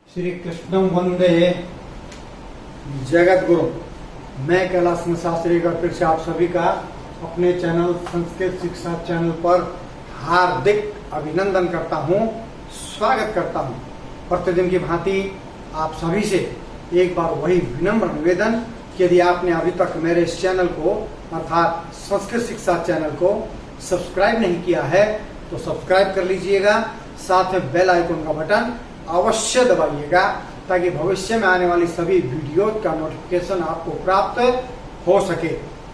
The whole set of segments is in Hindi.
श्री कृष्णम वंदे जगत गुरु। मैं कैलाश शास्त्री का फिर से आप सभी का अपने चैनल संस्कृत शिक्षा चैनल पर हार्दिक अभिनंदन करता हूं, स्वागत करता हूं। प्रतिदिन की भांति आप सभी से एक बार वही विनम्र निवेदन कि यदि आपने अभी तक मेरे इस चैनल को अर्थात संस्कृत शिक्षा चैनल को सब्सक्राइब नहीं किया है तो सब्सक्राइब कर लीजिएगा। साथ में बेल आइकन का बटन अवश्य दबाइएगा ताकि भविष्य में आने वाली सभी वीडियो का नोटिफिकेशन आपको प्राप्त हो सके।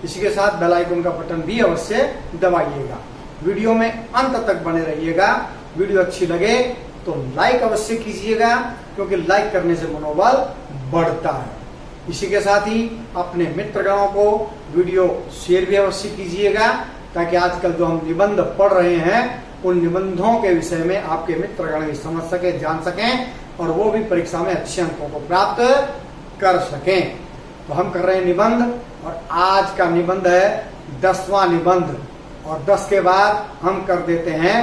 इसी के साथ बेल आइकन का बटन भी अवश्य दबाइएगा। वीडियो में अंत तक बने रहिएगा। वीडियो अच्छी लगे तो लाइक अवश्य कीजिएगा क्योंकि लाइक करने से मनोबल बढ़ता है। इसी के साथ ही अपने मित्रगणों को वीडियो शेयर भी अवश्य कीजिएगा ताकि आजकल जो हम निबंध पढ़ रहे हैं उन निबंधों के विषय में आपके मित्रगण भी समझ सके, जान सकें और वो भी परीक्षा में अच्छे अंकों को प्राप्त कर सकें। तो हम कर रहे हैं निबंध और आज का निबंध है 10वां निबंध और 10 के बाद हम कर देते हैं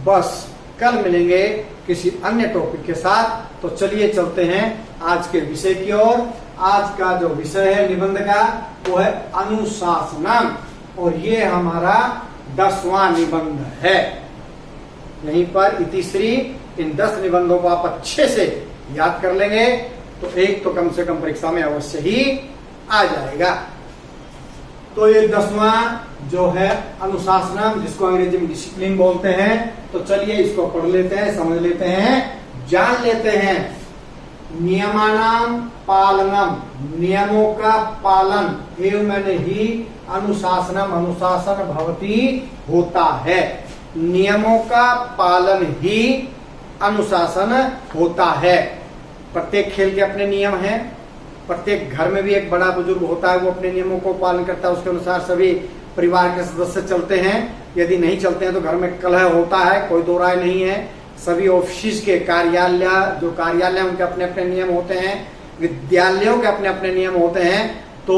बस। कल मिलेंगे किसी अन्य टॉपिक के साथ। तो चलिए चलते हैं आज के विषय की ओर। आज का जो विषय है निबंध का वो है अनुशासनम और ये हमारा 10वां निबंध है। यहीं पर इतिश्री इन 10 निबंधों को आप अच्छे से याद कर लेंगे तो एक तो कम से कम परीक्षा में अवश्य ही आ जाएगा। तो ये 10वां जो है अनुशासनम, जिसको अंग्रेजी में डिसिप्लिन बोलते हैं। तो चलिए इसको पढ़ लेते हैं, समझ लेते हैं, जान लेते हैं। नियमानाम पालनम, नियमों का पालन एवं ही अनुशासनम, अनुशासन भवती होता है। नियमों का पालन ही अनुशासन होता है। प्रत्येक खेल के अपने नियम हैं। प्रत्येक घर में भी एक बड़ा बुजुर्ग होता है, वो अपने नियमों को पालन करता है। उसके अनुसार सभी परिवार के सदस्य चलते हैं। यदि नहीं चलते हैं तो घर में कलह होता है, कोई दो राय नहीं है। सभी ऑफिस के कार्यालय, जो कार्यालय उनके अपने अपने नियम होते हैं, विद्यालयों के अपने अपने नियम होते हैं। तो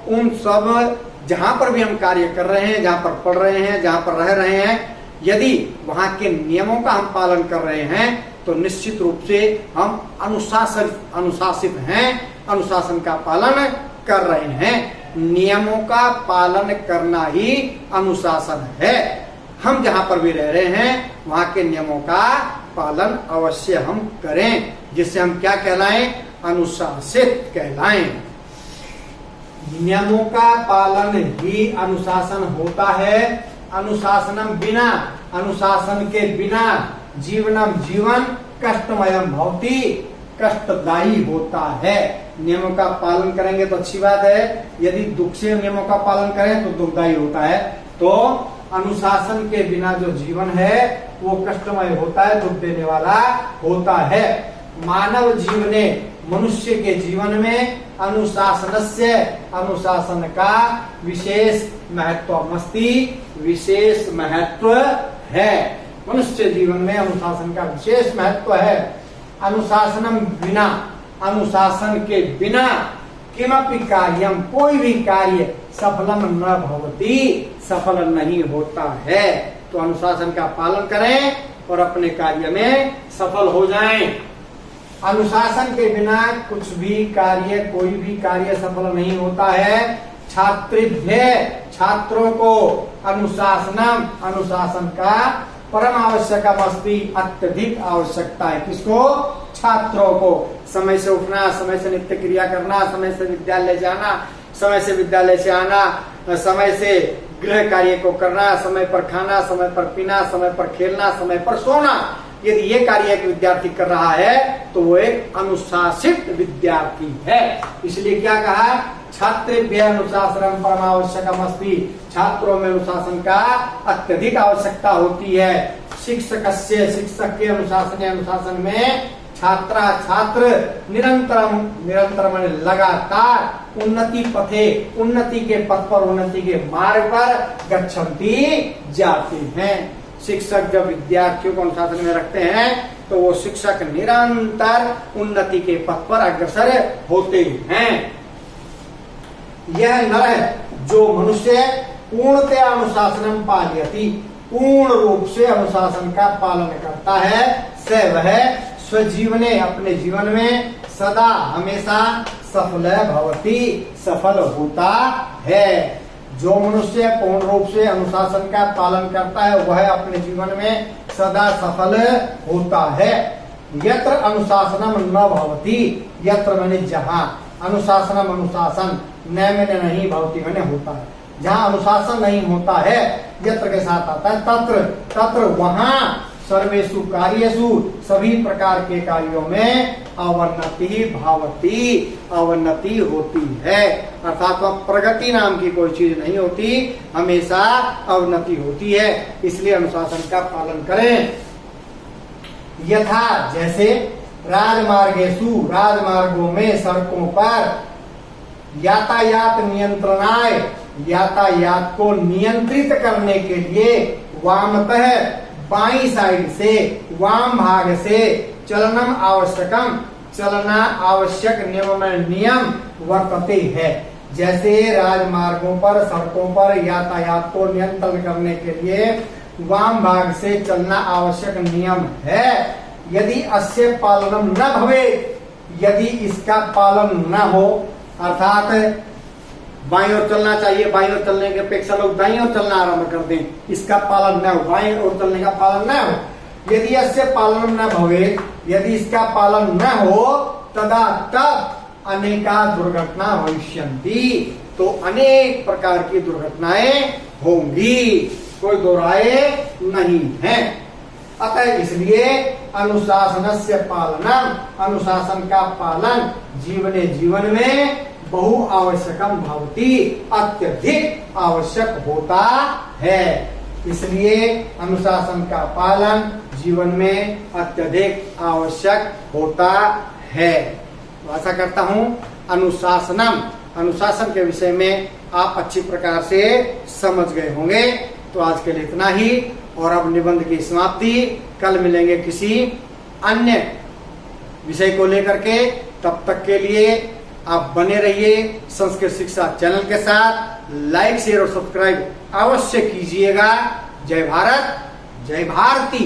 उन सब जहां पर भी हम कार्य कर रहे हैं, जहां पर पढ़ रहे हैं, जहां पर रह रहे हैं, यदि वहां के नियमों का हम पालन कर रहे हैं तो निश्चित रूप से हम अनुशासित हैं, अनुशासन का पालन कर रहे हैं। नियमों का पालन करना ही अनुशासन है। हम जहां पर भी रह रहे हैं वहां के नियमों का पालन अवश्य हम करें, जिससे हम क्या कहलाएं? अनुशासित कहलाएं। नियमों का पालन ही अनुशासन होता है। अनुशासनम बिना, अनुशासन के बिना जीवनम, जीवन कष्टमयम भवति, कष्टदायी होता है। नियमों का पालन करेंगे तो अच्छी बात है, यदि दुख से नियमों का पालन करें तो दुखदायी होता है। तो अनुशासन के बिना जो जीवन है वो कष्टमय होता है, दुख देने वाला होता है। मानव जीवने, मनुष्य के जीवन में अनुशासनस्य, अनुशासन का विशेष महत्वमस्ति, विशेष महत्व है। मनुष्य जीवन में अनुशासन का विशेष महत्व है। अनुशासनम बिना, अनुशासन के बिना किमपि कार्यम, कोई भी कार्य सफलम न भवति, सफल नहीं होता है। तो अनुशासन का पालन करें और अपने कार्य में सफल हो जाएं। अनुशासन के बिना कुछ भी कार्य, कोई भी कार्य सफल नहीं होता है। छात्रेभ्य, छात्रों को अनुशासनम, अनुशासन का परम आवश्यकमस्ति, अत्यधिक आवश्यकता है। किसको? छात्रों को। समय से उठना, समय से नित्य क्रिया करना, समय से विद्यालय जाना, समय से विद्यालय से आना, समय से गृह कार्य को करना, समय पर खाना, समय पर पीना, समय पर खेलना, समय पर सोना। यदि ये कार्य एक विद्यार्थी कर रहा है तो वो एक अनुशासित विद्यार्थी है। इसलिए क्या कहा? छात्रेभ्य अनुशासनम परमावश्यकमस्ति, छात्रों में अनुशासन का अत्यधिक आवश्यकता होती है। शिक्षकस्य, शिक्षक के अनुशासन, अनुशासन में छात्रा, छात्र निरंतरम, निरंतर माने लगातार उन्नति पथे, उन्नति के पथ पर, उन्नति के मार्ग पर गच्छन्ति, जाते हैं। शिक्षक जब विद्यार्थियों को अनुशासन में रखते हैं तो वो शिक्षक निरंतर उन्नति के पथ पर अग्रसर होते हैं। यह नर जो मनुष्य पूर्णतया अनुशासनम पालयति, पूर्ण रूप से अनुशासन का पालन करता है, स वह स्वजीवने अपने जीवन में सदा हमेशा सफल भवति सफल होता है। जो मनुष्य पूर्ण रूप से अनुशासन का पालन करता है वह अपने जीवन में सदा सफल होता है। यत्र अनुशासनम न भवति, यत्र मैंने जहाँ, अनुशासनम अनुशासन, न मैंने नहीं, भवति मैंने होता है। जहाँ अनुशासन नहीं होता है, यत्र के साथ आता है तत्र, तत्र वहाँ, सर्वेषु कार्येषु सभी प्रकार के कार्यों में अवन्नति भावति, अवन्नति होती है। अर्थात वह प्रगति नाम की कोई चीज नहीं होती, हमेशा अवनति होती है। इसलिए अनुशासन का पालन करें। यथा जैसे राजमार्गेषु, राजमार्गों में, सड़कों पर, यातायात नियंत्रणाय, यातायात को नियंत्रित करने के लिए वामतः, बाईं साइड से, वाम भाग से चलनम आवश्यकम, चलना आवश्यक नियम वर्तते है। जैसे राजमार्गों पर, सड़कों पर यातायात को नियंत्रण करने के लिए वाम भाग से चलना आवश्यक नियम है। यदि अस्य पालनम न भवे, यदि इसका पालन न हो, अर्थात बाईं ओर चलना चाहिए, बाईं ओर चलने की अपेक्षा लोग दाईं ओर चलना आरंभ कर दें, इसका पालन न हो, बाईं ओर चलने का पालन न हो। यदि अस्य पालन न भवे, यदि इसका पालन न हो, तदा तब अनेका दुर्घटना भविष्यन्ति, तो अनेक प्रकार की दुर्घटनाएं होंगी, कोई दो राय नहीं है। अतः इसलिए अनुशासनस्य पालनम, अनुशासन का पालन जीवने जीवन में बहु आवश्यकम भवति, अत्यधिक आवश्यक होता है। इसलिए अनुशासन का पालन जीवन में अत्यधिक आवश्यक होता है। तो आशा करता हूँ अनुशासनम, अनुशासन के विषय में आप अच्छी प्रकार से समझ गए होंगे। तो आज के लिए इतना ही, और अब निबंध की समाप्ति। कल मिलेंगे किसी अन्य विषय को लेकर के। तब तक के लिए आप बने रहिए संस्कृत शिक्षा चैनल के साथ। लाइक, शेयर और सब्सक्राइब अवश्य कीजिएगा। जय भारत, जय भारती।